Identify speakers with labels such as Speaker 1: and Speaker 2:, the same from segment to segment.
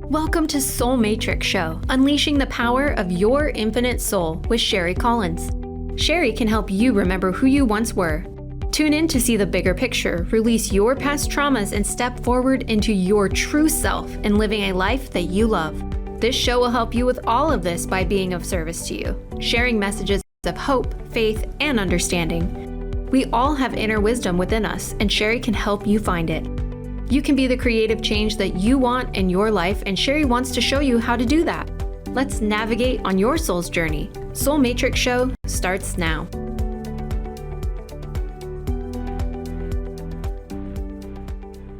Speaker 1: Welcome to Soul Matrix Show, unleashing the power of your infinite soul with Sheri Collins. Sheri can help you remember who you once were. Tune in to see the bigger picture, release your past traumas, and step forward into your true self and living a life that you love. This show will help you with all of this by being of service to you, sharing messages of hope, faith, and understanding. We all have inner wisdom within us, and Sheri can help you find it. You can be the creative change that you want in your life, and Sheri wants to show you how to do that. Let's navigate on your soul's journey. Soul Matrix Show starts now.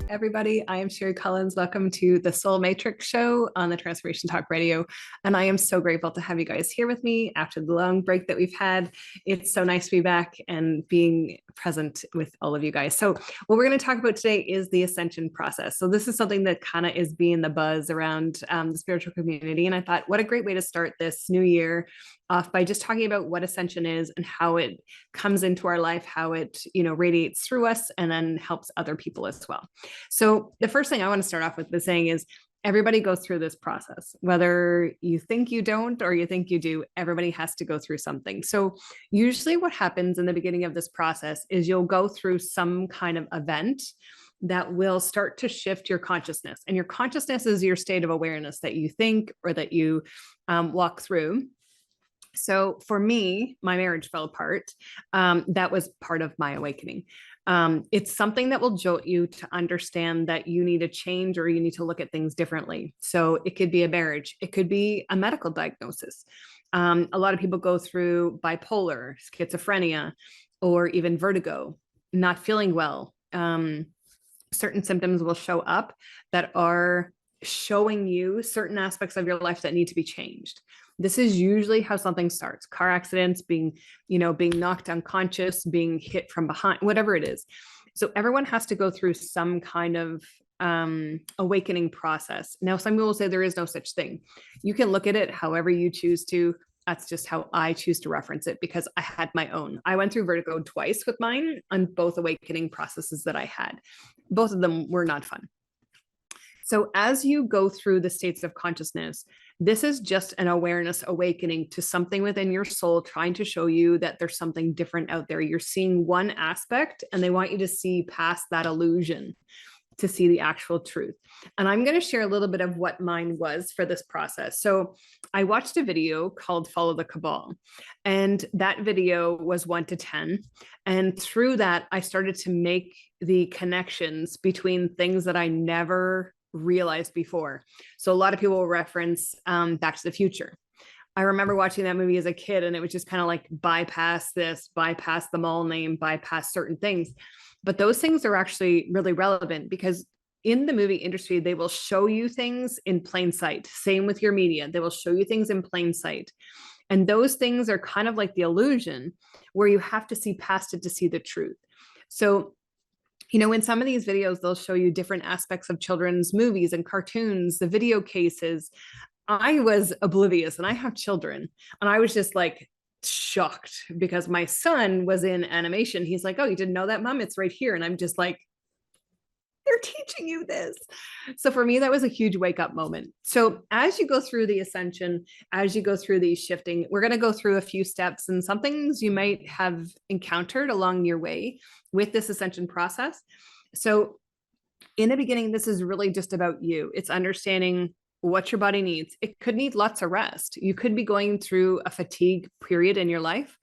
Speaker 2: Everybody, I am Sheri Collins. Welcome to the Soul Matrix Show on the Transformation Talk Radio. And I am so grateful to have you guys here with me after the long break that we've had. It's so nice to be back and being present with all of you guys. So what we're going to talk about today is the ascension process. So this is something that kind of is being the buzz around the spiritual community. And I thought, what a great way to start this new year off by just talking about what ascension is and how it comes into our life, how it, radiates through us and then helps other people as well. So the first thing I want to start off with saying is everybody goes through this process, whether you think you don't or you think you do, everybody has to go through something. So usually what happens in the beginning of this process is you'll go through some kind of event that will start to shift your consciousness. And your consciousness is your state of awareness that you think or that you walk through. So for me, my marriage fell apart. That was part of my awakening. It's something that will jolt you to understand that you need to change or you need to look at things differently. So it could be a marriage. It could be a medical diagnosis. A lot of people go through bipolar, schizophrenia, or even vertigo, not feeling well. Certain symptoms will show up that are showing you certain aspects of your life that need to be changed. This is usually how something starts. Car accidents, being knocked unconscious, being hit from behind, whatever it is. So everyone has to go through some kind of awakening process. Now, some people will say there is no such thing. You can look at it however you choose to. That's just how I choose to reference it because I had my own. I went through vertigo twice with mine on both awakening processes that I had. Both of them were not fun. So as you go through the states of consciousness, this is just an awareness awakening to something within your soul, trying to show you that there's something different out there. You're seeing one aspect and they want you to see past that illusion to see the actual truth. And I'm going to share a little bit of what mine was for this process. So I watched a video called Follow the Cabal, and that video was 1 to 10. And through that, I started to make the connections between things that I never realized before. So a lot of people will reference Back to the Future. I remember watching that movie as a kid and it was just kind of like bypass this, bypass the mall name, bypass certain things. But those things are actually really relevant because in the movie industry, they will show you things in plain sight. Same with your media. They will show you things in plain sight. And those things are kind of like the illusion where you have to see past it to see the truth. So in some of these videos, they'll show you different aspects of children's movies and cartoons, the video cases. I was oblivious and I have children and I was just like shocked because my son was in animation. He's like, "Oh, you didn't know that, Mom? It's right here." And I'm just like, they're teaching you this. So for me, that was a huge wake up moment. So as you go through the ascension, as you go through the shifting, we're going to go through a few steps and some things you might have encountered along your way with this ascension process. So in the beginning, this is really just about you. It's understanding what your body needs. It could need lots of rest. You could be going through a fatigue period in your life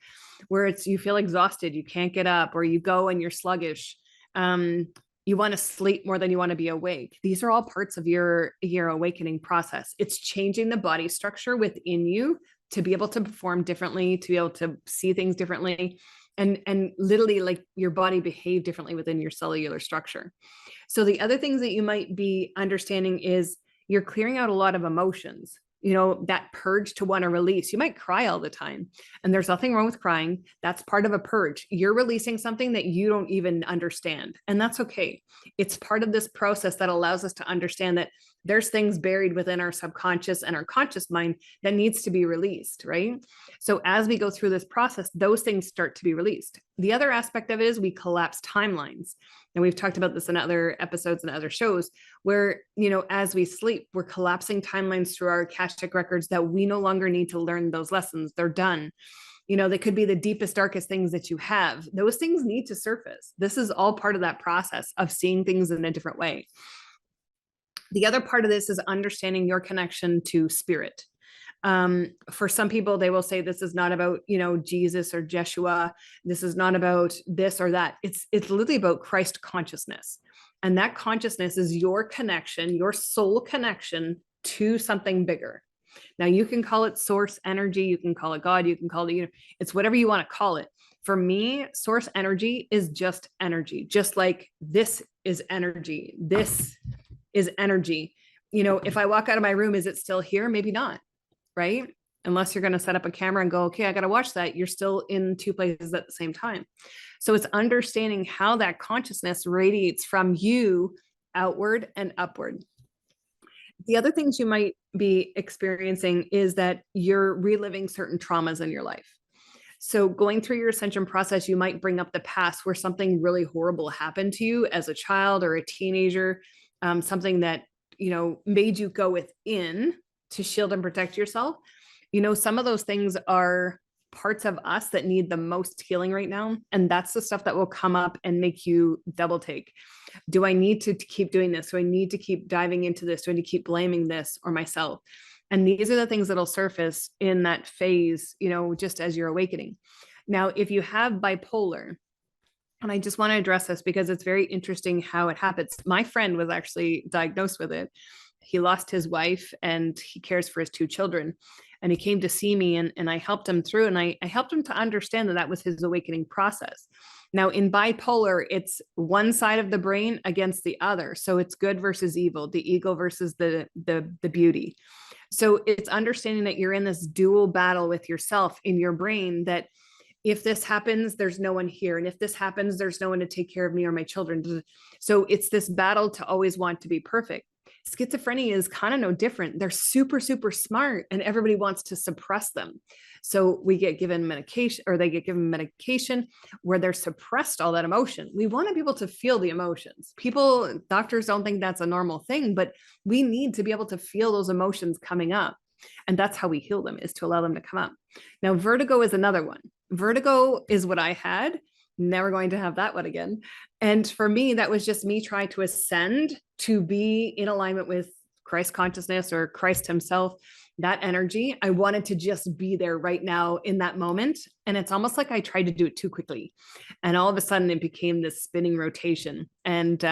Speaker 2: where you feel exhausted, you can't get up, or you go and you're sluggish. You want to sleep more than you want to be awake. These are all parts of your awakening process. It's changing the body structure within you to be able to perform differently, to be able to see things differently, and literally like your body behave differently within your cellular structure. So the other things that you might be understanding is you're clearing out a lot of emotions. That purge to want to release. You might cry all the time, and there's nothing wrong with crying. That's part of a purge. You're releasing something that you don't even understand, and that's okay. It's part of this process that allows us to understand that there's things buried within our subconscious and our conscious mind that needs to be released, right? So as we go through this process, those things start to be released. The other aspect of it is we collapse timelines. And we've talked about this in other episodes and other shows where, as we sleep, we're collapsing timelines through our Akashic records that we no longer need to learn those lessons. They're done. They could be the deepest, darkest things that you have. Those things need to surface. This is all part of that process of seeing things in a different way. The other part of this is understanding your connection to spirit. For some people, they will say this is not about, Jesus or Jeshua. This is not about this or that. It's literally about Christ consciousness. And that consciousness is your connection, your soul connection to something bigger. Now you can call it source energy. You can call it God. You can call it, it's whatever you want to call it. For me, source energy is just energy, just like this is energy. This is energy. If I walk out of my room, is it still here? Maybe not, right? Unless you're going to set up a camera and go, okay, I got to watch that. You're still in two places at the same time. So it's understanding how that consciousness radiates from you outward and upward. The other things you might be experiencing is that you're reliving certain traumas in your life. So going through your ascension process, you might bring up the past where something really horrible happened to you as a child or a teenager, something that, made you go within to shield and protect yourself. Some of those things are parts of us that need the most healing right now. And that's the stuff that will come up and make you double take. Do I need to keep doing this? Do I need to keep diving into this? Do I need to keep blaming this or myself? And these are the things that'll surface in that phase, just as you're awakening. Now, if you have bipolar, and I just want to address this because it's very interesting how it happens. My friend was actually diagnosed with it. He lost his wife and he cares for his two children. And he came to see me and I helped him through, and I helped him to understand that that was his awakening process. Now in bipolar, it's one side of the brain against the other. So it's good versus evil, the ego versus the beauty. So it's understanding that you're in this dual battle with yourself in your brain, that if this happens, there's no one here. And if this happens, there's no one to take care of me or my children. So it's this battle to always want to be perfect. Schizophrenia is kind of no different. They're super, super smart and everybody wants to suppress them. So we get given medication, or they get given medication where they're suppressed all that emotion. We want to be able to feel the emotions. Doctors don't think that's a normal thing, but we need to be able to feel those emotions coming up. And that's how we heal them, is to allow them to come up. Now, vertigo is another one. Vertigo is what I had. Never going to have that one again. And for me, that was just me trying to ascend to be in alignment with Christ consciousness or Christ himself, that energy. I wanted to just be there right now in that moment. And it's almost like I tried to do it too quickly. And all of a sudden it became this spinning rotation. And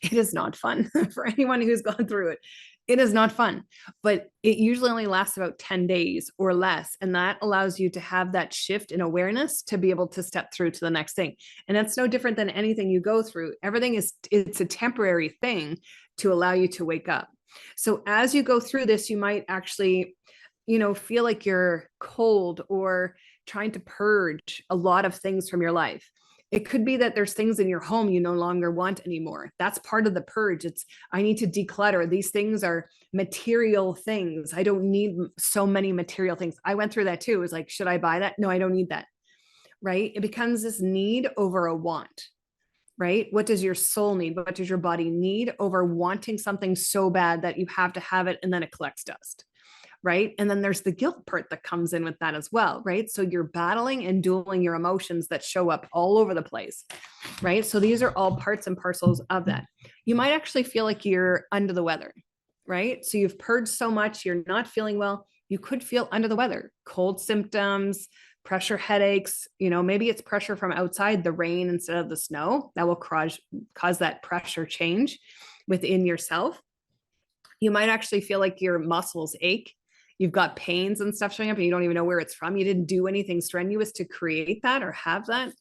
Speaker 2: it is not fun for anyone who's gone through it. It is not fun, but it usually only lasts about 10 days or less. And that allows you to have that shift in awareness to be able to step through to the next thing. And that's no different than anything you go through. It's a temporary thing to allow you to wake up. So as you go through this, you might actually, feel like you're cold or trying to purge a lot of things from your life. It could be that there's things in your home you no longer want anymore. That's part of the purge. I need to declutter. These things are material things. I don't need so many material things. I went through that too. It was like, should I buy that? No, I don't need that. Right? It becomes this need over a want. Right? What does your soul need? What does your body need over wanting something so bad that you have to have it and then it collects dust? Right? And then there's the guilt part that comes in with that as well, right? So you're battling and dueling your emotions that show up all over the place, right? So these are all parts and parcels of that. You might actually feel like you're under the weather, right? So you've purged so much, you're not feeling well. You could feel under the weather, cold symptoms, pressure headaches, maybe it's pressure from outside, the rain instead of the snow that will cause that pressure change within yourself. You might actually feel like your muscles ache. You've got pains and stuff showing up and you don't even know where it's from. You didn't do anything strenuous to create that or have that.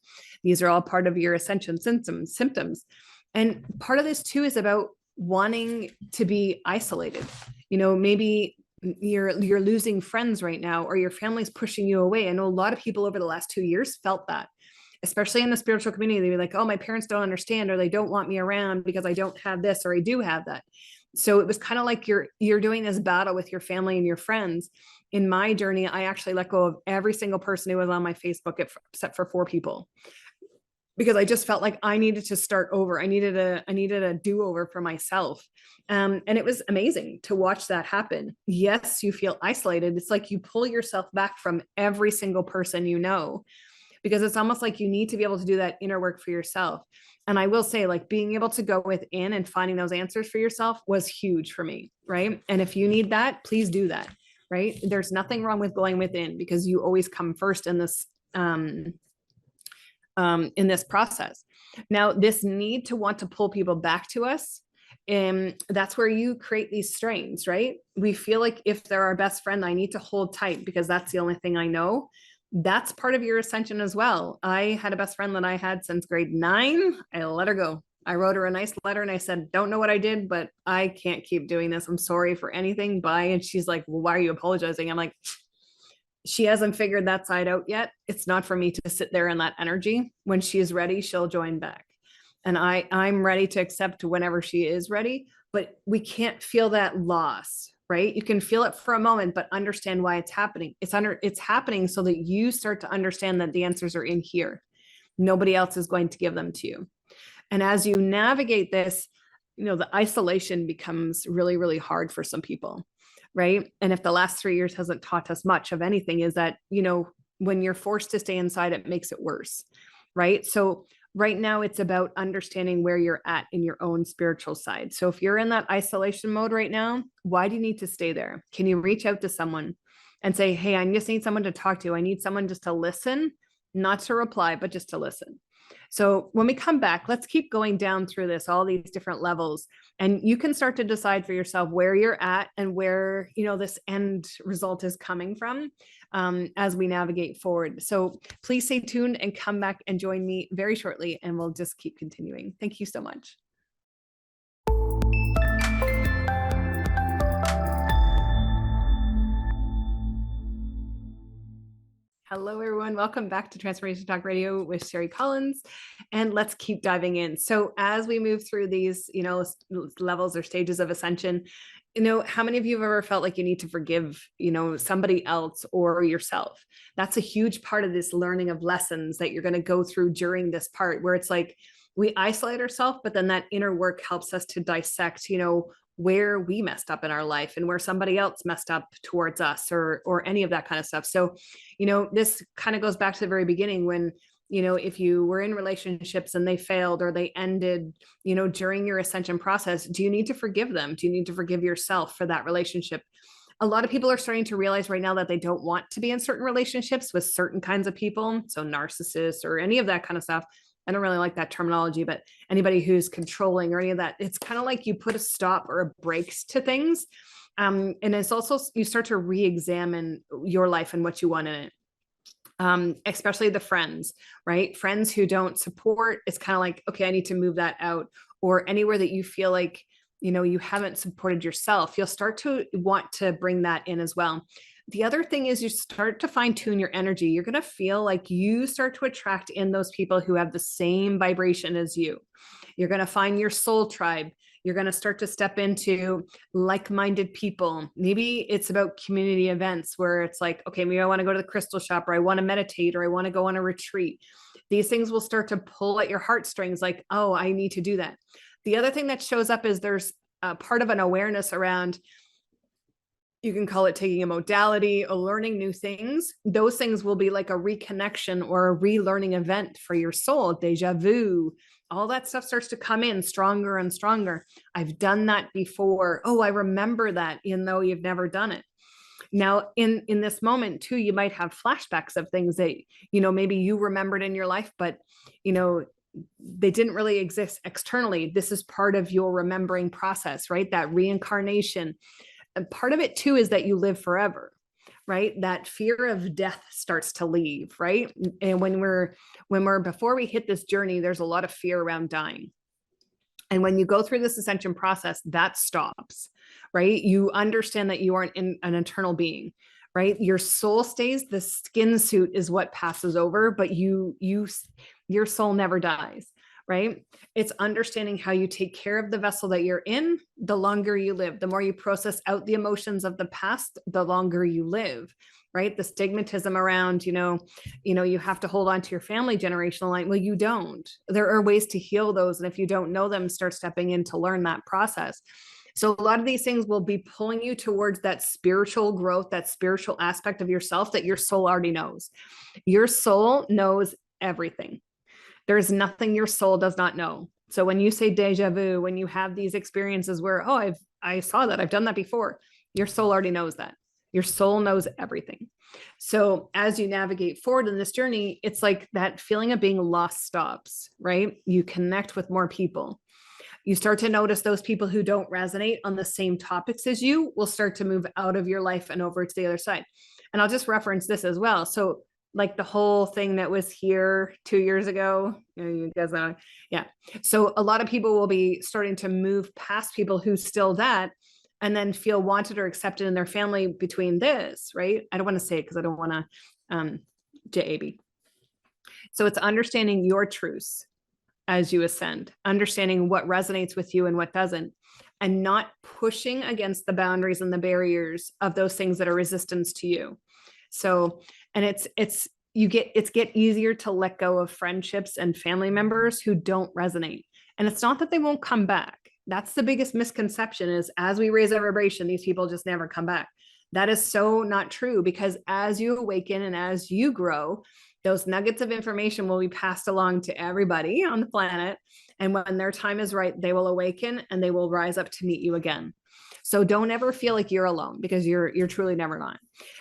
Speaker 2: These are all part of your ascension symptoms. And part of this too is about wanting to be isolated. Maybe you're losing friends right now, or your family's pushing you away. I know a lot of people over the last 2 years felt that, especially in the spiritual community. They'd be like, oh, my parents don't understand, or they don't want me around because I don't have this, or I do have that. So it was kind of like you're doing this battle with your family and your friends. In my journey, I actually let go of every single person who was on my Facebook except for 4 people, because I just felt like I needed to start over. I needed a do-over for myself. And it was amazing to watch that happen. Yes, you feel isolated. It's like you pull yourself back from every single person you know, because it's almost like you need to be able to do that inner work for yourself. And I will say, like, being able to go within and finding those answers for yourself was huge for me, right? And if you need that, please do that, right? There's nothing wrong with going within, because you always come first in this process. Now, this need to want to pull people back to us, and that's where you create these strains, right? We feel like if they're our best friend, I need to hold tight because that's the only thing I know. That's part of your ascension as well. I had a best friend that I had since grade 9. I let her go. I wrote her a nice letter and I said, don't know what I did, but I can't keep doing this. I'm sorry for anything. Bye. And she's like, well, why are you apologizing? I'm like, she hasn't figured that side out yet. It's not for me to sit there in that energy. When she is ready, she'll join back. And I'm ready to accept whenever she is ready, but we can't feel that loss, right? You can feel it for a moment, but understand why it's happening. It's happening so that you start to understand that the answers are in here. Nobody else is going to give them to you. And as you navigate this, the isolation becomes really, really hard for some people, right? And if the last 3 years hasn't taught us much of anything, is that, when you're forced to stay inside, it makes it worse, right? So right now it's about understanding where you're at in your own spiritual side. So if you're in that isolation mode right now, why do you need to stay there? Can you reach out to someone and say, hey, I just need someone to talk to. I need someone just to listen, not to reply, but just to listen. So when we come back, let's keep going down through this, all these different levels, and you can start to decide for yourself where you're at and where, this end result is coming from, as we navigate forward. So please stay tuned and come back and join me very shortly, and we'll just keep continuing. Thank you so much. Hello, everyone. Welcome back to Transformation Talk Radio with Sheri Collins, and let's keep diving in. So as we move through these, levels or stages of ascension, how many of you have ever felt like you need to forgive, somebody else or yourself? That's a huge part of this learning of lessons that you're going to go through during this part, where it's like we isolate ourselves, but then that inner work helps us to dissect, where we messed up in our life and where somebody else messed up towards us, or any of that kind of stuff. So, this kind of goes back to the very beginning when, if you were in relationships and they failed or they ended, during your ascension process, do you need to forgive them? Do you need to forgive yourself for that relationship? A lot of people are starting to realize right now that they don't want to be in certain relationships with certain kinds of people. So narcissists or any of that kind of stuff. I don't really like that terminology, but anybody who's controlling or any of that, it's kind of like you put a stop or a brakes to things. And it's also, you start to re-examine your life and what you want in it. Especially the friends, right? Friends who don't support, it's kind of like, okay, I need to move that out. Or anywhere that you feel like, you haven't supported yourself, you'll start to want to bring that in as well. The other thing is you start to fine tune your energy. You're going to feel like you start to attract in those people who have the same vibration as you. You're going to find your soul tribe. You're going to start to step into like-minded people. Maybe it's about community events where it's like, okay, maybe I want to go to the crystal shop, or I want to meditate, or I want to go on a retreat. These things will start to pull at your heartstrings like, oh, I need to do that. The other thing that shows up is there's a part of an awareness around, you can call it taking a modality or learning new things. Those things will be like a reconnection or a relearning event for your soul, deja vu. All that stuff starts to come in stronger and stronger. I've done that before. Oh, I remember that, even though you've never done it. Now, in this moment too, you might have flashbacks of things that, maybe you remembered in your life, but, they didn't really exist externally. This is part of your remembering process, right? That reincarnation. And part of it too is that you live forever, right? That fear of death starts to leave, right? And when we're before we hit this journey, there's a lot of fear around dying. And when you go through this ascension process, that stops, right? You understand that you aren't an eternal being, right? Your soul stays. The skin suit is what passes over, but your soul never dies, right? It's understanding how you take care of the vessel that you're in, the longer you live. The more you process out the emotions of the past, the longer you live, right? The stigmatism around, you have to hold on to your family generational line. Well, you don't. There are ways to heal those. And if you don't know them, start stepping in to learn that process. So a lot of these things will be pulling you towards that spiritual growth, that spiritual aspect of yourself that your soul already knows. Your soul knows everything. There's nothing your soul does not know. So when you say deja vu, when you have these experiences where, oh, I saw that, I've done that before, your soul already knows that. Your soul knows everything. So as you navigate forward in this journey, it's like that feeling of being lost stops, right? You connect with more people. You start to notice those people who don't resonate on the same topics as you will start to move out of your life and over to the other side. And I'll just reference this as well. So like the whole thing that was here 2 years ago, you guys know, yeah. So a lot of people will be starting to move past people who still that, and then feel wanted or accepted in their family between this, right? I don't want to say it because I don't want to JAB. So it's understanding your truths as you ascend, understanding what resonates with you and what doesn't, and not pushing against the boundaries and the barriers of those things that are resistance to you. So, and it's get easier to let go of friendships and family members who don't resonate. And it's not that they won't come back. That's the biggest misconception, is as we raise our vibration, these people just never come back. That is so not true, because as you awaken and as you grow, those nuggets of information will be passed along to everybody on the planet. And when their time is right, they will awaken and they will rise up to meet you again. So don't ever feel like you're alone, because you're truly never not.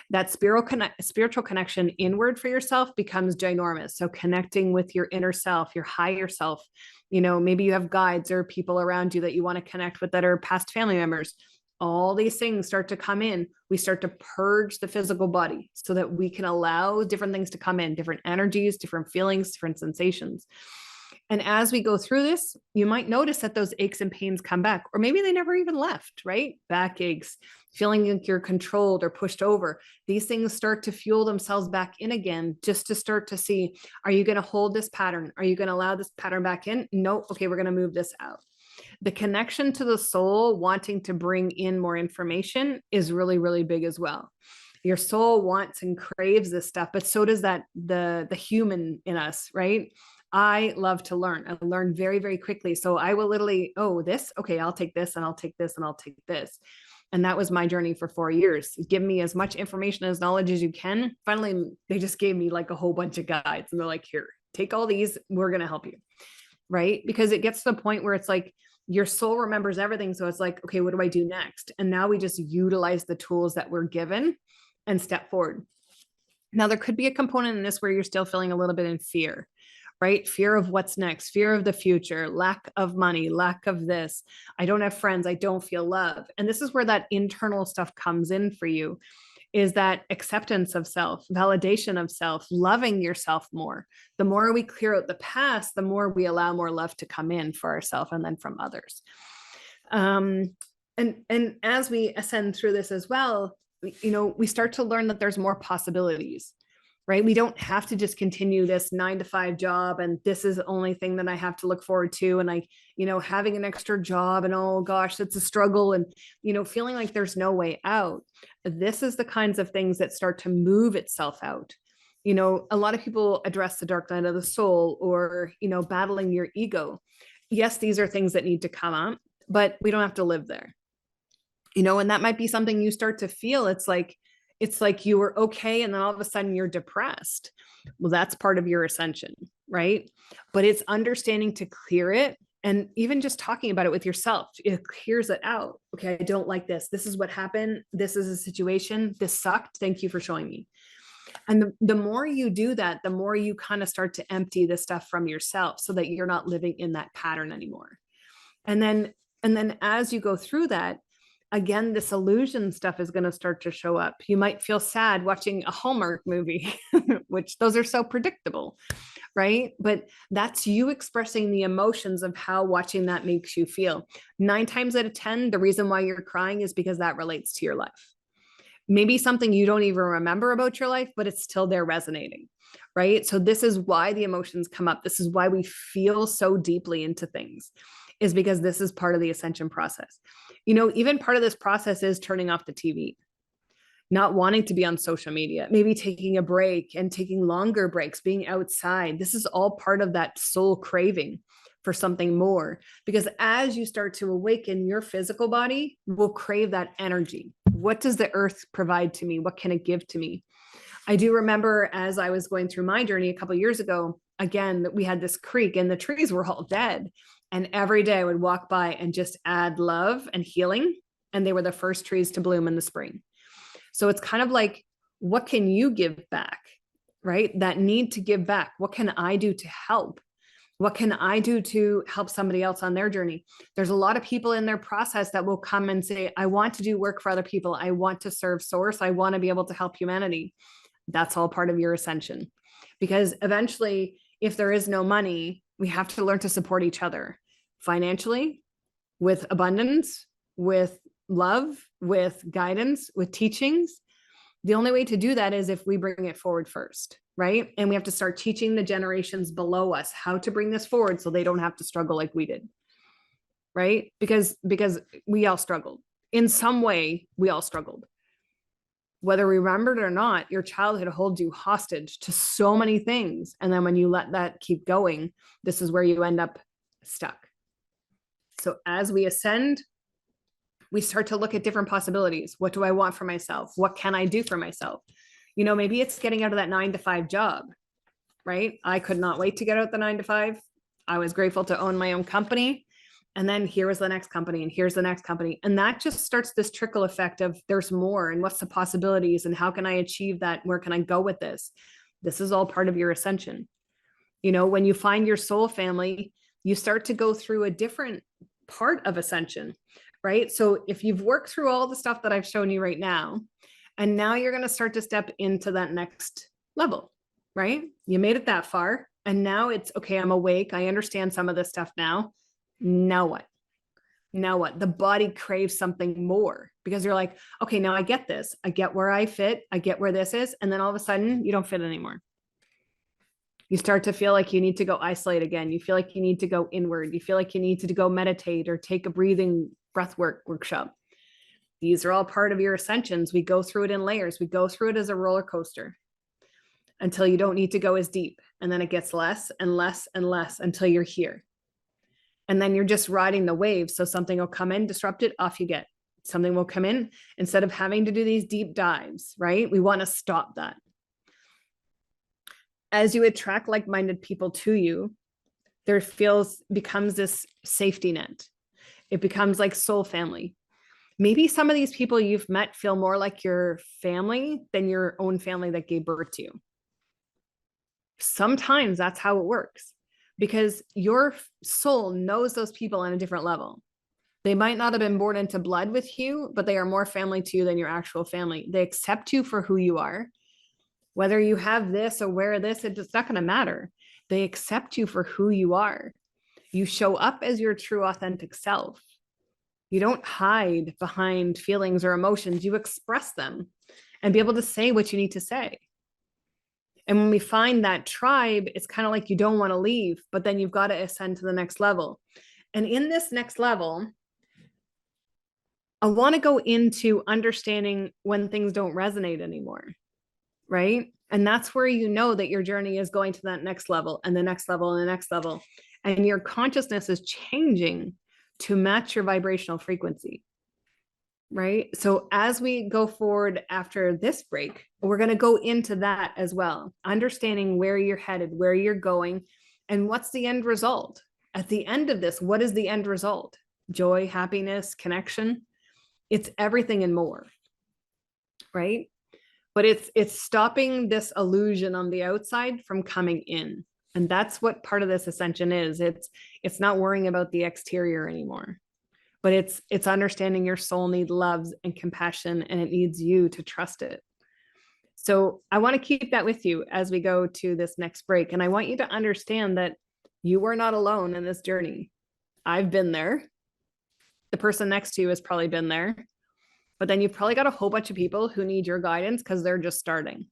Speaker 2: That spiritual connection inward for yourself becomes ginormous. So connecting with your inner self, your higher self, maybe you have guides or people around you that you want to connect with that are past family members. All these things start to come in. We start to purge the physical body so that we can allow different things to come in, different energies, different feelings, different sensations. And as we go through this, you might notice that those aches and pains come back, or maybe they never even left, right? Back aches, feeling like you're controlled or pushed over. These things start to fuel themselves back in again, just to start to see, are you going to hold this pattern? Are you going to allow this pattern back in? No. Okay, we're going to move this out. The connection to the soul wanting to bring in more information is really, really big as well. Your soul wants and craves this stuff, but so does the human in us, right? I love to learn. I learn very, very quickly. So I will literally, this, okay, I'll take this and I'll take this and I'll take this. And that was my journey for 4 years. Give me as much information, as knowledge as you can. Finally, they just gave me like a whole bunch of guides, and they're like, here, take all these. We're going to help you. Right? Because it gets to the point where it's like, your soul remembers everything. So it's like, okay, what do I do next? And now we just utilize the tools that we're given and step forward. Now, there could be a component in this where you're still feeling a little bit in fear, right? Fear of what's next, fear of the future, lack of money, lack of this. I don't have friends. I don't feel love. And this is where that internal stuff comes in for you, is that acceptance of self, validation of self, loving yourself more. The more we clear out the past, the more we allow more love to come in for ourselves and then from others. And as we ascend through this as well, we start to learn that there's more possibilities, right? We don't have to just continue this 9-to-5 job, and this is the only thing that I have to look forward to. And having an extra job, and oh gosh, that's a struggle, and, feeling like there's no way out. This is the kinds of things that start to move itself out. A lot of people address the dark night of the soul, or, battling your ego. Yes, these are things that need to come up, but we don't have to live there. And that might be something you start to feel. It's like you were okay, and then all of a sudden you're depressed. Well, that's part of your ascension, right? But it's understanding to clear it. And even just talking about it with yourself, it clears it out. Okay, I don't like this. This is what happened. This is a situation. This sucked. Thank you for showing me. And the more you do that, the more you kind of start to empty the stuff from yourself, so that you're not living in that pattern anymore. And then as you go through that, again, this illusion stuff is going to start to show up. You might feel sad watching a Hallmark movie, which those are so predictable, right? But that's you expressing the emotions of how watching that makes you feel. 9 times out of 10, the reason why you're crying is because that relates to your life. Maybe something you don't even remember about your life, but it's still there resonating. right? So this is why the emotions come up. This is why we feel so deeply into things, is because this is part of the ascension process. Even part of this process is turning off the TV, not wanting to be on social media, maybe taking a break and taking longer breaks, being outside. This is all part of that soul craving for something more, because as you start to awaken, your physical body will crave that energy. What does the earth provide to me? What can it give to me? I do remember as I was going through my journey a couple of years ago, again, that we had this creek and the trees were all dead. And every day I would walk by and just add love and healing. And they were the first trees to bloom in the spring. So it's kind of like, what can you give back, right? That need to give back. What can I do to help? What can I do to help somebody else on their journey? There's a lot of people in their process that will come and say, I want to do work for other people. I want to serve source. I want to be able to help humanity. That's all part of your ascension. Because eventually, if there is no money, we have to learn to support each other financially, with abundance, with love, with guidance, with teachings. The only way to do that is if we bring it forward first, right? And we have to start teaching the generations below us how to bring this forward so they don't have to struggle like we did, right? Because we all struggled. In some way, we all struggled. Whether we remembered or not, your childhood holds you hostage to so many things. And then when you let that keep going, this is where you end up stuck. So as we ascend, we start to look at different possibilities. What do I want for myself? What can I do for myself? Maybe it's getting out of that 9-to-5 job, right? I could not wait to get out the 9-to-5. I was grateful to own my own company. And then here was the next company, and here's the next company. And that just starts this trickle effect of there's more, and what's the possibilities, and how can I achieve that? Where can I go with this? This is all part of your ascension. When you find your soul family, you start to go through a different part of ascension, right? So if you've worked through all the stuff that I've shown you right now, and now you're going to start to step into that next level, right? You made it that far, and now it's okay. I'm awake. I understand some of this stuff now. Now what? Now what? The body craves something more, because you're like, okay, now I get this. I get where I fit. I get where this is. And then all of a sudden you don't fit anymore. You start to feel like you need to go isolate again. You feel like you need to go inward. You feel like you need to go meditate or take a breathing breathwork workshop. These are all part of your ascensions. We go through it in layers. We go through it as a roller coaster until you don't need to go as deep. And then it gets less and less and less until you're here. And then you're just riding the wave. So something will come in, disrupt it, off you get. Something will come in instead of having to do these deep dives, right? We want to stop that. As you attract like-minded people to you, there becomes this safety net. It becomes like soul family. Maybe some of these people you've met feel more like your family than your own family that gave birth to you. Sometimes that's how it works, because your soul knows those people on a different level. They might not have been born into blood with you, but they are more family to you than your actual family. They accept you for who you are. Whether you have this or wear this, it's not going to matter. They accept you for who you are. You show up as your true, authentic self. You don't hide behind feelings or emotions. You express them and be able to say what you need to say. And when we find that tribe, it's kind of like you don't want to leave, but then you've got to ascend to the next level. And in this next level, I want to go into understanding when things don't resonate anymore, right? And that's where you know that your journey is going to that next level and the next level and the next level. And your consciousness is changing to match your vibrational frequency, right? So as we go forward after this break, we're going to go into that as well, understanding where you're headed, where you're going, and what's the end result. At the end of this, what is the end result? Joy, happiness, connection. It's everything and more, right? But it's stopping this illusion on the outside from coming in. And that's what part of this ascension is. It's not worrying about the exterior anymore, but it's understanding your soul needs love and compassion, and it needs you to trust it. So I want to keep that with you as we go to this next break. And I want you to understand that you are not alone in this journey. I've been there. The person next to you has probably been there. But then you've probably got a whole bunch of people who need your guidance because they're just starting.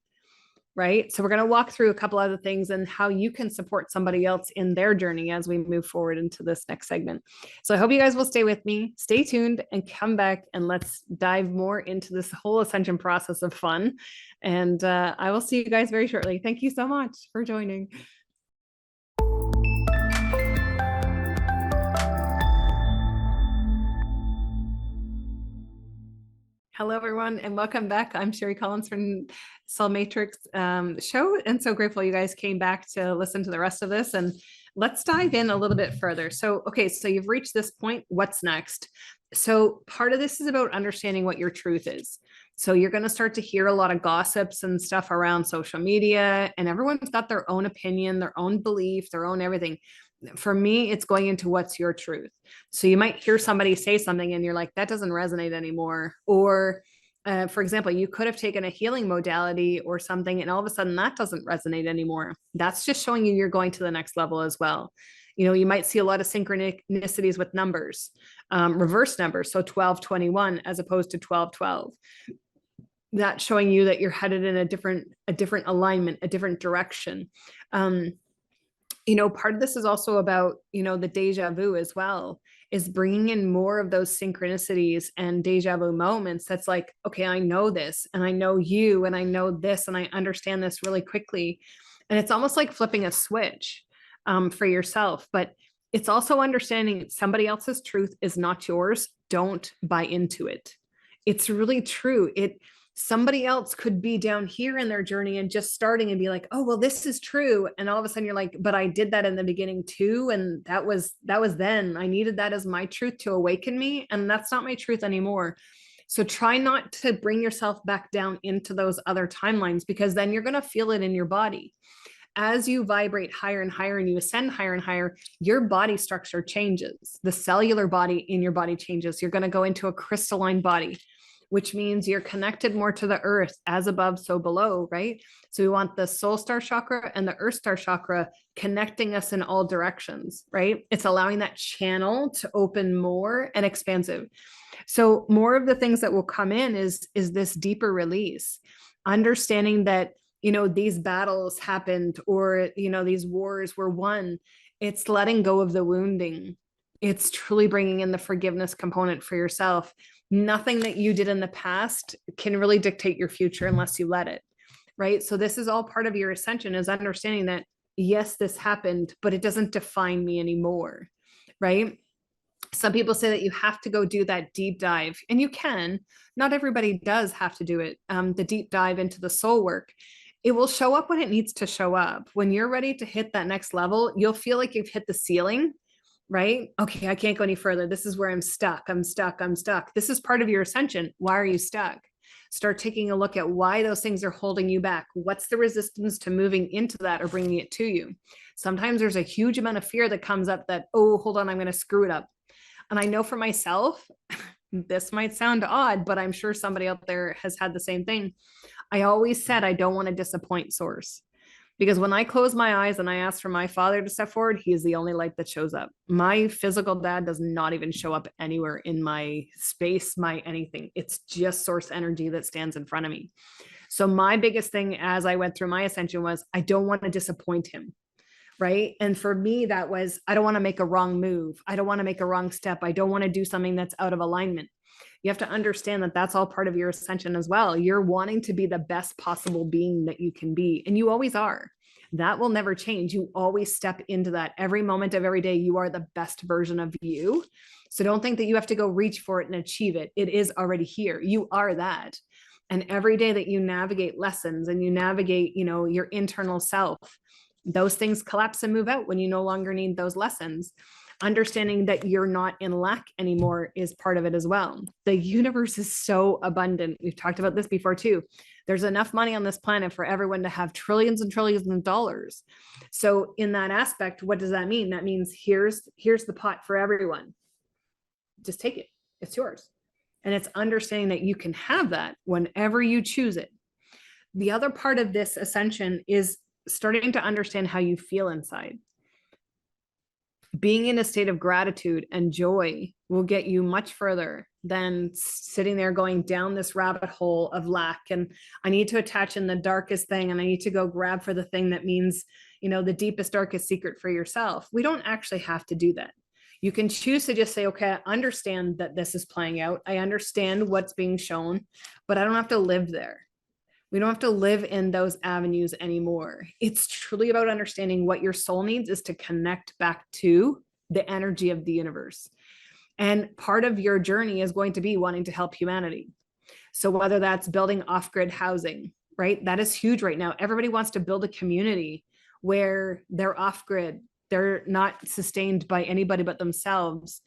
Speaker 2: right? So we're going to walk through a couple other things and how you can support somebody else in their journey as we move forward into this next segment. So I hope you guys will stay with me, stay tuned, and come back and let's dive more into this whole ascension process of fun. And I will see you guys very shortly. Thank you so much for joining. Hello, everyone, and welcome back. I'm Sheri Collins from Soul Matrix show, and so grateful you guys came back to listen to the rest of this. And let's dive in a little bit further. So, okay, so you've reached this point. What's next? So part of this is about understanding what your truth is. So you're going to start to hear a lot of gossips and stuff around social media, and everyone's got their own opinion, their own belief, their own everything. For me, it's going into what's your truth. So you might hear somebody say something and you're like, that doesn't resonate anymore. Or for example, you could have taken a healing modality or something, and all of a sudden that doesn't resonate anymore. That's just showing you you're going to the next level as well. You know, you might see a lot of synchronicities with numbers, reverse numbers. So 1221 as opposed to 1212. That's showing you that you're headed in a different alignment, a different direction. You know, part of this is also about, you know, the deja vu as well, is bringing in more of those synchronicities and deja vu moments. That's like, okay, I know this and I know you and I know this and I understand this really quickly. And it's almost like flipping a switch for yourself. But it's also understanding somebody else's truth is not yours. Don't buy into it. It's really true. Somebody else could be down here in their journey and just starting and be like, oh, well, this is true. And all of a sudden you're like, but I did that in the beginning too. And that was then. I needed that as my truth to awaken me. And that's not my truth anymore. So try not to bring yourself back down into those other timelines, because then you're going to feel it in your body. As you vibrate higher and higher and you ascend higher and higher, your body structure changes. The cellular body in your body changes. You're going to go into a crystalline body, which means you're connected more to the earth, as above, so below, right? So we want the soul star chakra and the earth star chakra connecting us in all directions, right? It's allowing that channel to open more and expansive. So more of the things that will come in is this deeper release, understanding that, you know, these battles happened, or, you know, these wars were won. It's letting go of the wounding. It's truly bringing in the forgiveness component for yourself. Nothing that you did in the past can really dictate your future unless you let it, right? So this is all part of your ascension, is understanding that, yes, this happened, but it doesn't define me anymore, right? Some people say that you have to go do that deep dive, and you can. Not everybody does have to do it. The deep dive into the soul work. It will show up when it needs to show up. When you're ready to hit that next level, you'll feel like you've hit the ceiling, right? Okay, I can't go any further. This is where I'm stuck. I'm stuck. I'm stuck. This is part of your ascension. Why are you stuck? Start taking a look at why those things are holding you back. What's the resistance to moving into that or bringing it to you? Sometimes there's a huge amount of fear that comes up that, oh, hold on, I'm going to screw it up. And I know for myself, this might sound odd, but I'm sure somebody out there has had the same thing. I always said, I don't want to disappoint source. Because when I close my eyes and I ask for my father to step forward, he is the only light that shows up. My physical dad does not even show up anywhere in my space, my anything. It's just source energy that stands in front of me. So my biggest thing as I went through my ascension was, I don't want to disappoint him, right? And for me, that was, I don't want to make a wrong move. I don't want to make a wrong step. I don't want to do something that's out of alignment. You have to understand that that's all part of your ascension as well. You're wanting to be the best possible being that you can be, and you always are. That will never change. You always step into that. Every moment of every day, you are the best version of you. So don't think that you have to go reach for it and achieve it. It is already here. You are that. And every day that you navigate lessons and you navigate, you know, your internal self, those things collapse and move out when you no longer need those lessons. Understanding that you're not in lack anymore is part of it as well. The universe is so abundant. We've talked about this before too. There's enough money on this planet for everyone to have trillions and trillions of dollars. So in that aspect, what does that mean? That means here's the pot for everyone. Just take it. It's yours. And it's understanding that you can have that whenever you choose it. The other part of this ascension is starting to understand how you feel inside. Being in a state of gratitude and joy will get you much further than sitting there going down this rabbit hole of lack. And I need to attach in the darkest thing, and I need to go grab for the thing that means, the deepest, darkest secret for yourself. We don't actually have to do that. You can choose to just say, okay, I understand that this is playing out. I understand what's being shown, but I don't have to live there. We don't have to live in those avenues anymore. It's truly about understanding what your soul needs is to connect back to the energy of the universe. And part of your journey is going to be wanting to help humanity. So whether that's building off-grid housing, right? That is huge right now. Everybody wants to build a community where they're off-grid. They're not sustained by anybody but themselves.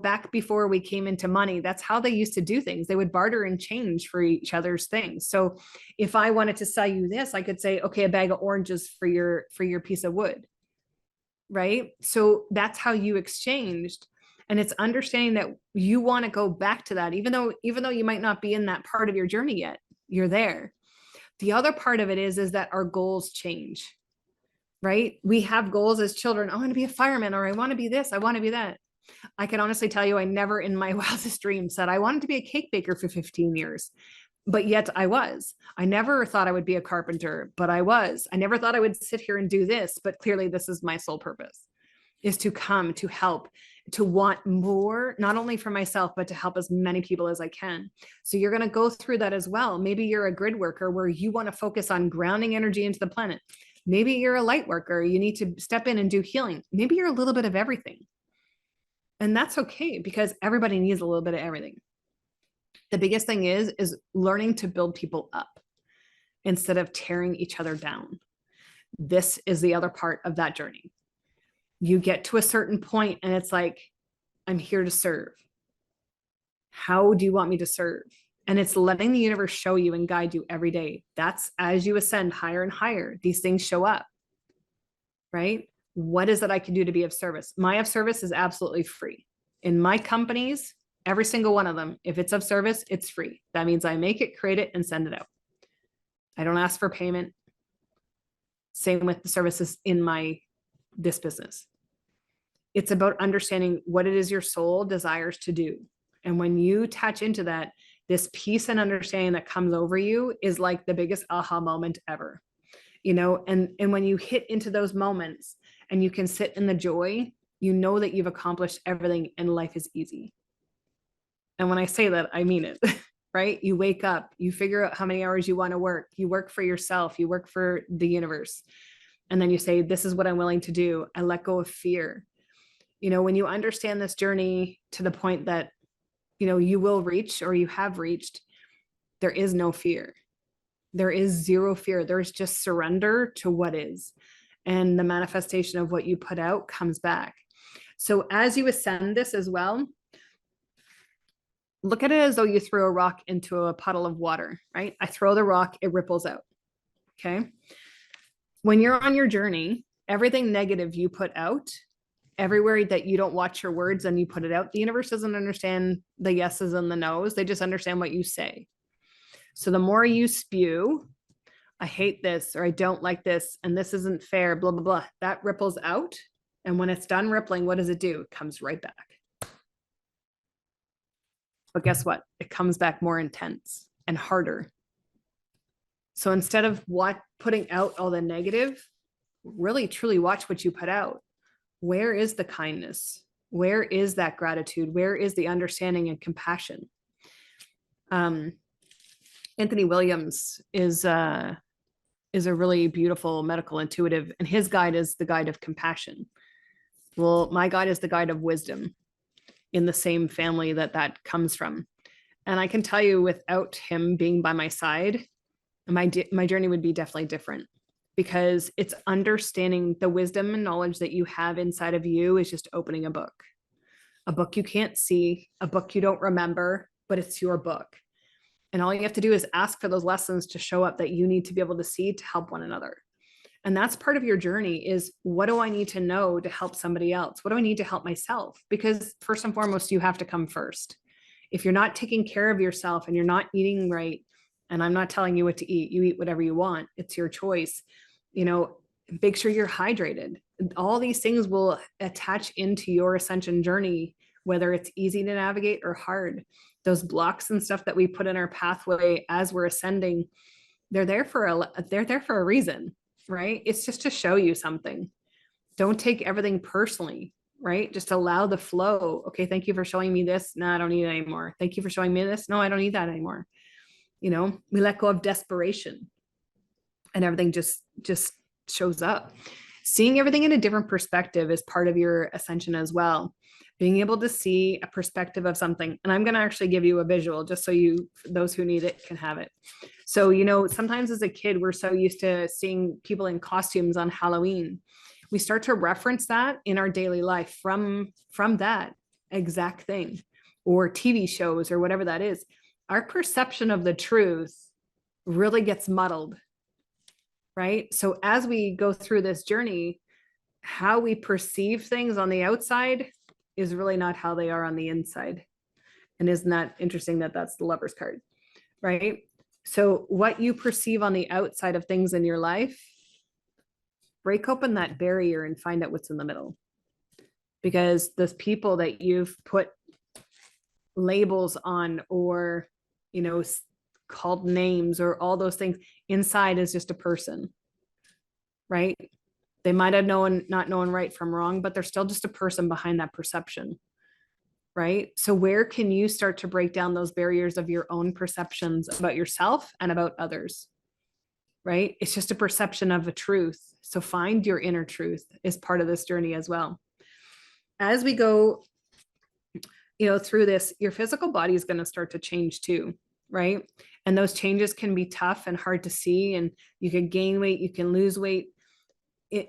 Speaker 2: Back before we came into money, that's how they used to do things. They would barter and change for each other's things. So if I wanted to sell you this, I could say, okay, a bag of oranges for your piece of wood, right? So that's how you exchanged. And it's understanding that you want to go back to that, even though you might not be in that part of your journey yet, you're there. The other part of it is that our goals change, right? We have goals as children. I want to be a fireman, or I want to be this, I want to be that. I can honestly tell you, I never in my wildest dreams said I wanted to be a cake baker for 15 years, but yet I was. I never thought I would be a carpenter, but I was. I never thought I would sit here and do this, but clearly this is my sole purpose, is to come, to help, to want more, not only for myself, but to help as many people as I can. So you're going to go through that as well. Maybe you're a grid worker where you want to focus on grounding energy into the planet. Maybe you're a light worker. You need to step in and do healing. Maybe you're a little bit of everything. And that's okay, because everybody needs a little bit of everything. The biggest thing is learning to build people up instead of tearing each other down. This is the other part of that journey. You get to a certain point and it's like, I'm here to serve. How do you want me to serve? And it's letting the universe show you and guide you every day. That's as you ascend higher and higher, these things show up, right? What is it I can do to be of service? My of service is absolutely free. In my companies, every single one of them, if it's of service, it's free. That means I make it, create it, and send it out. I don't ask for payment. Same with the services in this business. It's about understanding what it is your soul desires to do. And when you touch into that, this peace and understanding that comes over you is like the biggest aha moment ever. And when you hit into those moments and you can sit in the joy, you know that you've accomplished everything and life is easy. And when I say that, I mean it, right? You wake up, you figure out how many hours you want to work. You work for yourself, you work for the universe. And then you say, this is what I'm willing to do. I let go of fear. When you understand this journey to the point that, you will reach, or you have reached, there is no fear. There is zero fear. There's just surrender to what is. And the manifestation of what you put out comes back. So as you ascend this as well, look at it as though you throw a rock into a puddle of water, right? I throw the rock, it ripples out. Okay. When you're on your journey, everything negative you put out, everywhere that you don't watch your words and you put it out, the universe doesn't understand the yeses and the nos. They just understand what you say. So the more you spew, I hate this, or I don't like this, and this isn't fair, blah, blah, blah, that ripples out. And when it's done rippling, what does it do? It comes right back. But guess what? It comes back more intense and harder. So instead of putting out all the negative, really truly watch what you put out. Where is the kindness? Where is that gratitude? Where is the understanding and compassion? Anthony Williams is a really beautiful medical intuitive, and his guide is the guide of compassion. Well, my guide is the guide of wisdom, in the same family that comes from. And I can tell you, without him being by my side, my journey would be definitely different, because it's understanding the wisdom and knowledge that you have inside of you is just opening a book you can't see, a book you don't remember, but it's your book. And all you have to do is ask for those lessons to show up that you need to be able to see to help one another. And that's part of your journey, is what do I need to know to help somebody else? What do I need to help myself? Because first and foremost, you have to come first. If you're not taking care of yourself and you're not eating right, and I'm not telling you what to eat, you eat whatever you want, it's your choice. Make sure you're hydrated. All these things will attach into your ascension journey, whether it's easy to navigate or hard. Those blocks and stuff that we put in our pathway as we're ascending, they're there for a reason, right? It's just to show you something. Don't take everything personally, right? Just allow the flow. Okay, thank you for showing me this. No, I don't need it anymore. Thank you for showing me this. No, I don't need that anymore. We let go of desperation, and everything just shows up. Seeing everything in a different perspective is part of your ascension as well. Being able to see a perspective of something. And I'm going to actually give you a visual just so those who need it can have it. So, sometimes as a kid, we're so used to seeing people in costumes on Halloween. We start to reference that in our daily life from that exact thing, or TV shows or whatever that is. Our perception of the truth really gets muddled, right? So as we go through this journey, how we perceive things on the outside is really not how they are on the inside. And isn't that interesting that that's the Lover's card, right? So what you perceive on the outside of things in your life, break open that barrier and find out what's in the middle. Because those people that you've put labels on, or, called names, or all those things, inside is just a person, right? They might have not known right from wrong, but they're still just a person behind that perception, right? So where can you start to break down those barriers of your own perceptions about yourself and about others, right? It's just a perception of a truth. So find your inner truth is part of this journey as well. As we go, through this, your physical body is going to start to change too, right? And those changes can be tough and hard to see. And you can gain weight, you can lose weight.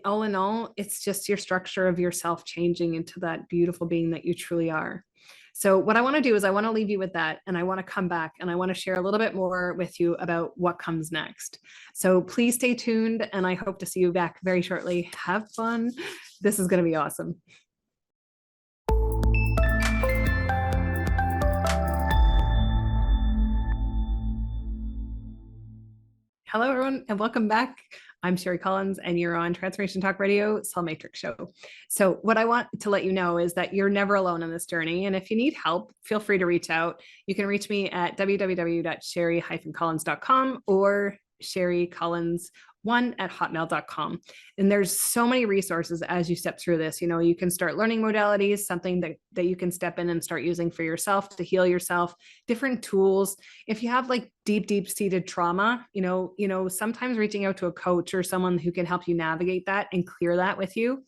Speaker 2: All in all, it's just your structure of yourself changing into that beautiful being that you truly are. So what I want to do is I want to leave you with that, and I want to come back and I want to share a little bit more with you about what comes next. So please stay tuned, and I hope to see you back very shortly. Have fun. This is going to be awesome. Hello, everyone, and welcome back. I'm Sheri Collins, and you're on Transformation Talk Radio, Soul Matrix Show. So what I want to let you know is that you're never alone in this journey. And if you need help, feel free to reach out. You can reach me at www.sheri-collins.com or shericollins1@hotmail.com. And there's so many resources as you step through this. You can start learning modalities, something that you can step in and start using for yourself to heal yourself, different tools. If you have like deep seated trauma, sometimes reaching out to a coach or someone who can help you navigate that and clear that with you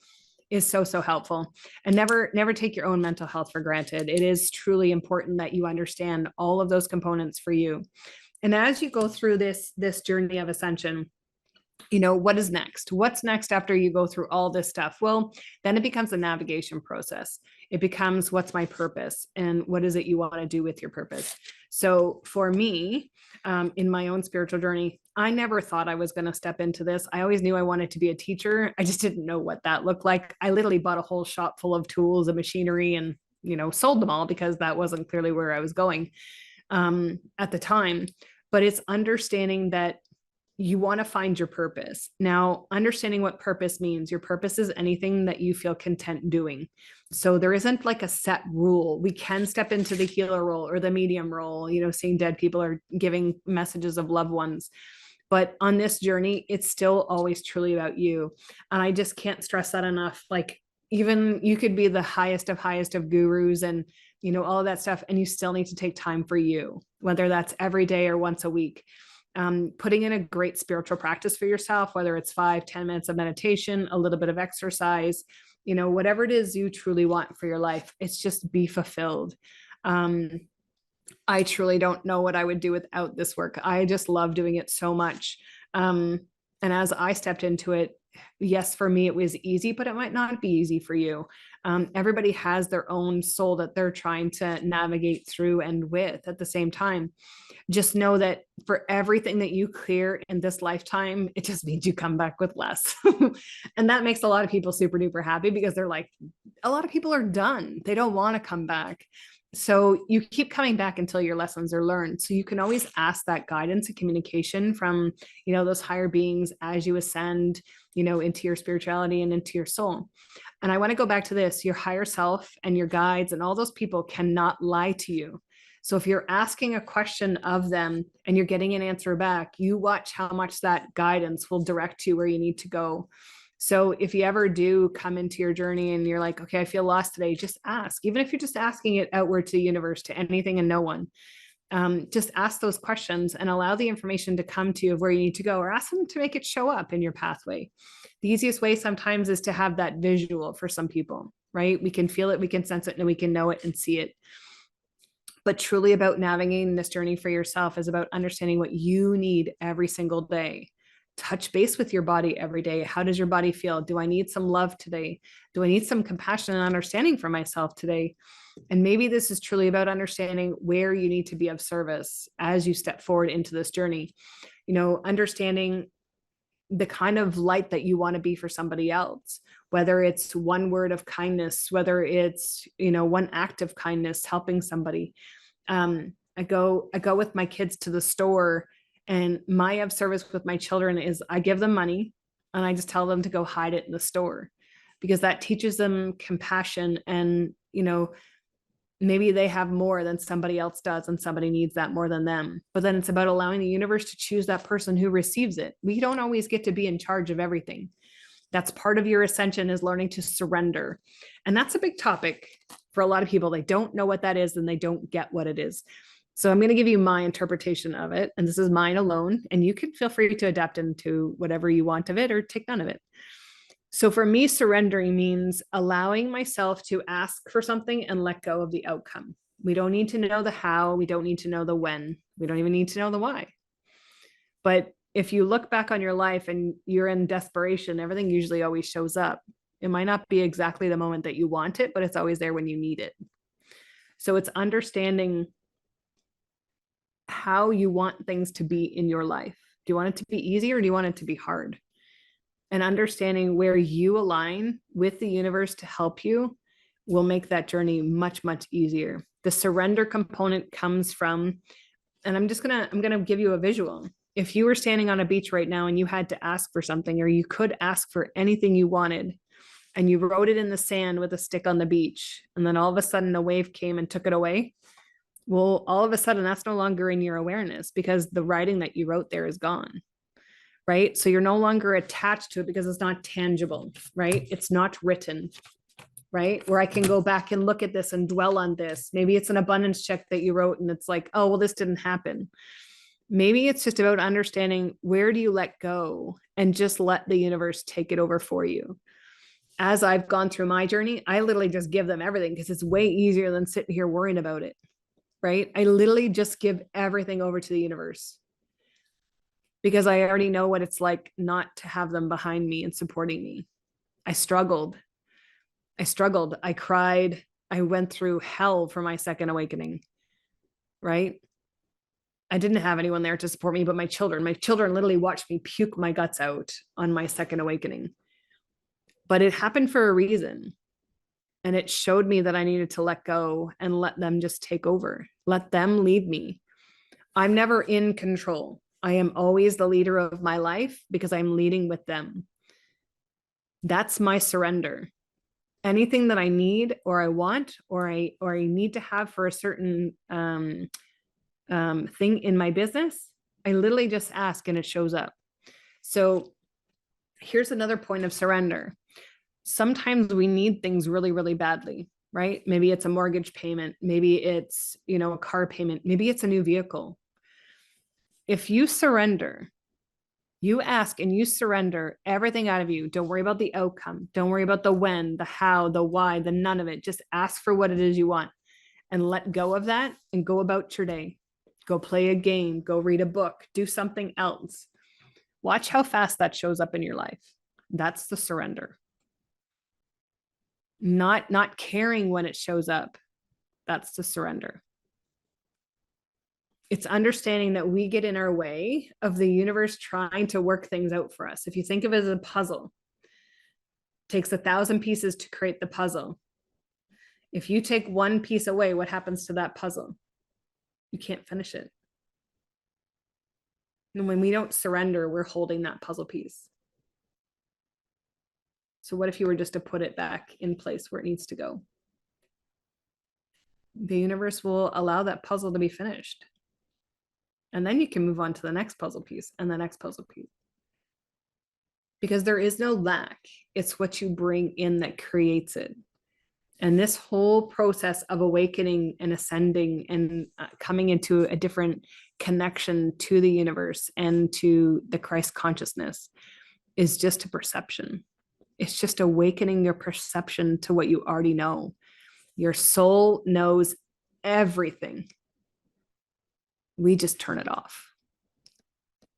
Speaker 2: is so helpful. And never take your own mental health for granted. It is truly important that you understand all of those components for you. And as you go through this journey of ascension, what is next? What's next after you go through all this stuff? Well, then it becomes a navigation process. It becomes, what's my purpose, and what is it you want to do with your purpose? So for me, in my own spiritual journey, I never thought I was going to step into this. I always knew I wanted to be a teacher. I just didn't know what that looked like. I literally bought a whole shop full of tools and machinery and, sold them all because that wasn't clearly where I was going at the time. But it's understanding that you want to find your purpose. Now, understanding what purpose means. Your purpose is anything that you feel content doing. So there isn't like a set rule. We can step into the healer role or the medium role, seeing dead people or giving messages of loved ones. But on this journey, it's still always truly about you. And I just can't stress that enough. Like, even you could be the highest of gurus and, all of that stuff, and you still need to take time for you, whether that's every day or once a week. Putting in a great spiritual practice for yourself, whether it's 5-10 minutes of meditation, a little bit of exercise, whatever it is you truly want for your life, it's just be fulfilled. I truly don't know what I would do without this work. I just love doing it so much. And as I stepped into it, yes, for me, it was easy, but it might not be easy for you. Everybody has their own soul that they're trying to navigate through and with at the same time. Just know that for everything that you clear in this lifetime, it just means you come back with less. And that makes a lot of people super duper happy, because they're like, a lot of people are done. They don't want to come back. So you keep coming back until your lessons are learned. So you can always ask that guidance and communication from, those higher beings as you ascend, into your spirituality and into your soul. And I want to go back to this: your higher self and your guides and all those people cannot lie to you. So if you're asking a question of them and you're getting an answer back, you watch how much that guidance will direct you where you need to go. So if you ever do come into your journey and you're like, okay, I feel lost today, just ask. Even if you're just asking it outward to the universe, to anything and no one, just ask those questions and allow the information to come to you of where you need to go, or ask them to make it show up in your pathway. The easiest way sometimes is to have that visual for some people, right? We can feel it, we can sense it, and we can know it and see it. But truly about navigating this journey for yourself is about understanding what you need every single day. Touch base with your body every day. How does your body feel? Do I need some love today? Do I need some compassion and understanding for myself today? And maybe this is truly about understanding where you need to be of service as you step forward into this journey. Understanding the kind of light that you want to be for somebody else, whether it's one word of kindness, whether it's, one act of kindness, helping somebody. I go with my kids to the store, and my of service with my children is I give them money and I just tell them to go hide it in the store, because that teaches them compassion. And, maybe they have more than somebody else does and somebody needs that more than them. But then it's about allowing the universe to choose that person who receives it. We don't always get to be in charge of everything. That's part of your ascension, is learning to surrender. And that's a big topic for a lot of people. They don't know what that is and they don't get what it is. So I'm going to give you my interpretation of it. And this is mine alone. And you can feel free to adapt into whatever you want of it or take none of it. So for me, surrendering means allowing myself to ask for something and let go of the outcome. We don't need to know the how. We don't need to know the when. We don't even need to know the why. But if you look back on your life and you're in desperation, everything usually always shows up. It might not be exactly the moment that you want it, but it's always there when you need it. So it's understanding how you want things to be in your life. Do you want it to be easy, or do you want it to be hard? And understanding where you align with the universe to help you will make that journey much, much easier. The surrender component comes from, and I'm going to give you a visual. If you were standing on a beach right now and you had to ask for something, or you could ask for anything you wanted, and you wrote it in the sand with a stick on the beach, and then all of a sudden a wave came and took it away. Well, all of a sudden that's no longer in your awareness, because the writing that you wrote there is gone. Right? So you're no longer attached to it because it's not tangible, right? It's not written, right? Where I can go back and look at this and dwell on this. Maybe it's an abundance check that you wrote and it's like, oh, well, this didn't happen. Maybe it's just about understanding, where do you let go and just let the universe take it over for you. As I've gone through my journey, I literally just give them everything, because it's way easier than sitting here worrying about it, right? I literally just give everything over to the universe, because I already know what it's like not to have them behind me and supporting me. I struggled. I cried. I went through hell for my second awakening, right? I didn't have anyone there to support me but my children. My children literally watched me puke my guts out on my second awakening. But it happened for a reason. And it showed me that I needed to let go and let them just take over. Let them lead me. I'm never in control. I am always the leader of my life, because I'm leading with them. That's my surrender. Anything that I need or I want or I need to have for a certain thing in my business, I literally just ask and it shows up. So here's another point of surrender. Sometimes we need things really, really badly, right? Maybe it's a mortgage payment. Maybe it's, a car payment. Maybe it's a new vehicle. If you surrender, you ask and you surrender everything out of you. Don't worry about the outcome. Don't worry about the when, the how, the why, the none of it. Just ask for what it is you want and let go of that and go about your day. Go play a game, go read a book, do something else. Watch how fast that shows up in your life. That's the surrender. Not caring when it shows up. That's the surrender. It's understanding that we get in our way of the universe trying to work things out for us. If you think of it as a puzzle, it takes 1,000 pieces to create the puzzle. If you take one piece away, what happens to that puzzle? You can't finish it. And when we don't surrender, we're holding that puzzle piece. So what if you were just to put it back in place where it needs to go? The universe will allow that puzzle to be finished. And then you can move on to the next puzzle piece and the next puzzle piece. Because there is no lack. It's what you bring in that creates it. And this whole process of awakening and ascending and coming into a different connection to the universe and to the Christ consciousness is just a perception. It's just awakening your perception to what you already know. Your soul knows everything. We just turn it off.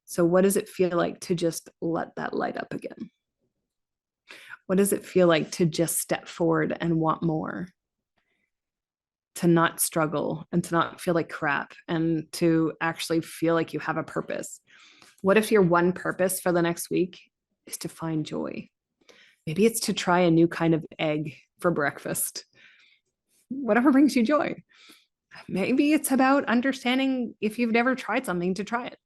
Speaker 2: So what does it feel like to just let that light up again? What does it feel like to just step forward and want more? To not struggle and to not feel like crap and to actually feel like you have a purpose. What if your one purpose for the next week is to find joy? Maybe it's to try a new kind of egg for breakfast. Whatever brings you joy. Maybe it's about understanding if you've never tried something to try it.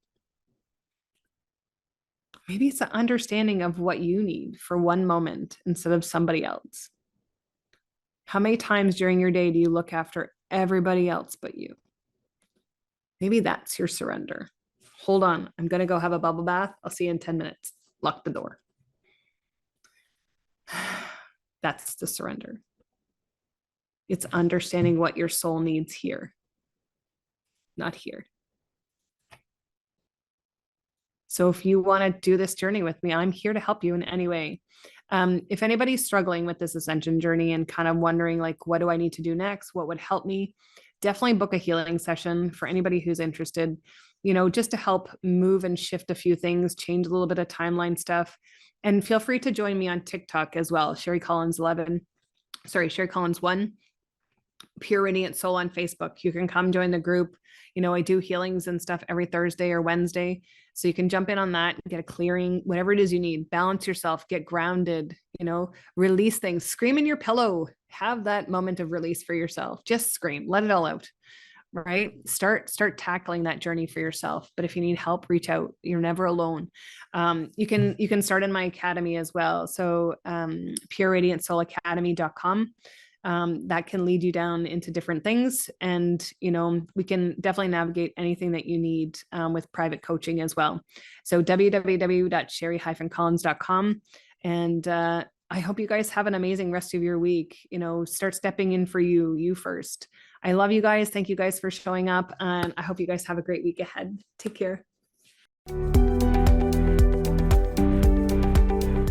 Speaker 2: Maybe it's an understanding of what you need for one moment instead of somebody else. How many times during your day do you look after everybody else but you? Maybe that's your surrender. Hold on, I'm going to go have a bubble bath. I'll see you in 10 minutes. Lock the door. That's the surrender. It's understanding what your soul needs here, not here. So if you want to do this journey with me, I'm here to help you in any way. If anybody's struggling with this ascension journey and kind of wondering, like, what do I need to do next? What would help me? Definitely book a healing session for anybody who's interested, just to help move and shift a few things, change a little bit of timeline stuff. And feel free to join me on TikTok as well. Sheri Collins 1, Pure Radiant Soul on Facebook. You can come join the group. I do healings and stuff every Thursday or Wednesday. So you can jump in on that and get a clearing, whatever it is you need. Balance yourself, get grounded, release things, scream in your pillow, have that moment of release for yourself. Just scream, let it all out, right? Start tackling that journey for yourself. But if you need help, reach out. You're never alone. You can start in my academy as well. So pureradiantsoulacademy.com. That can lead you down into different things. And, we can definitely navigate anything that you need with private coaching as well. So www.sheri-collins.com. And I hope you guys have an amazing rest of your week. Start stepping in for you first. I love you guys. Thank you guys for showing up. And I hope you guys have a great week ahead. Take care.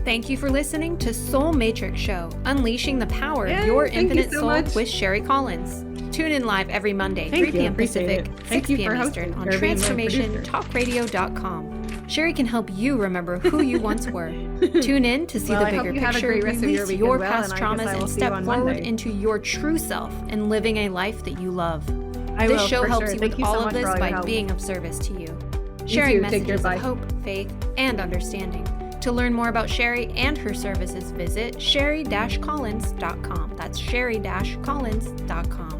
Speaker 1: Thank you for listening to Soul Matrix Show, unleashing the power of your infinite soul with Sheri Collins. Tune in live every Monday, 3 p.m. Pacific, 6 p.m. Eastern on TransformationTalkRadio.com. Sheri can help you remember who you once were. Tune in to see the bigger picture, release your past traumas, and step forward into your true self and living a life that you love. This show helps you with all of this by being of service to you, sharing messages of hope, faith, and understanding. To learn more about Sheri and her services, visit Sheri-Collins.com. That's Sheri-Collins.com.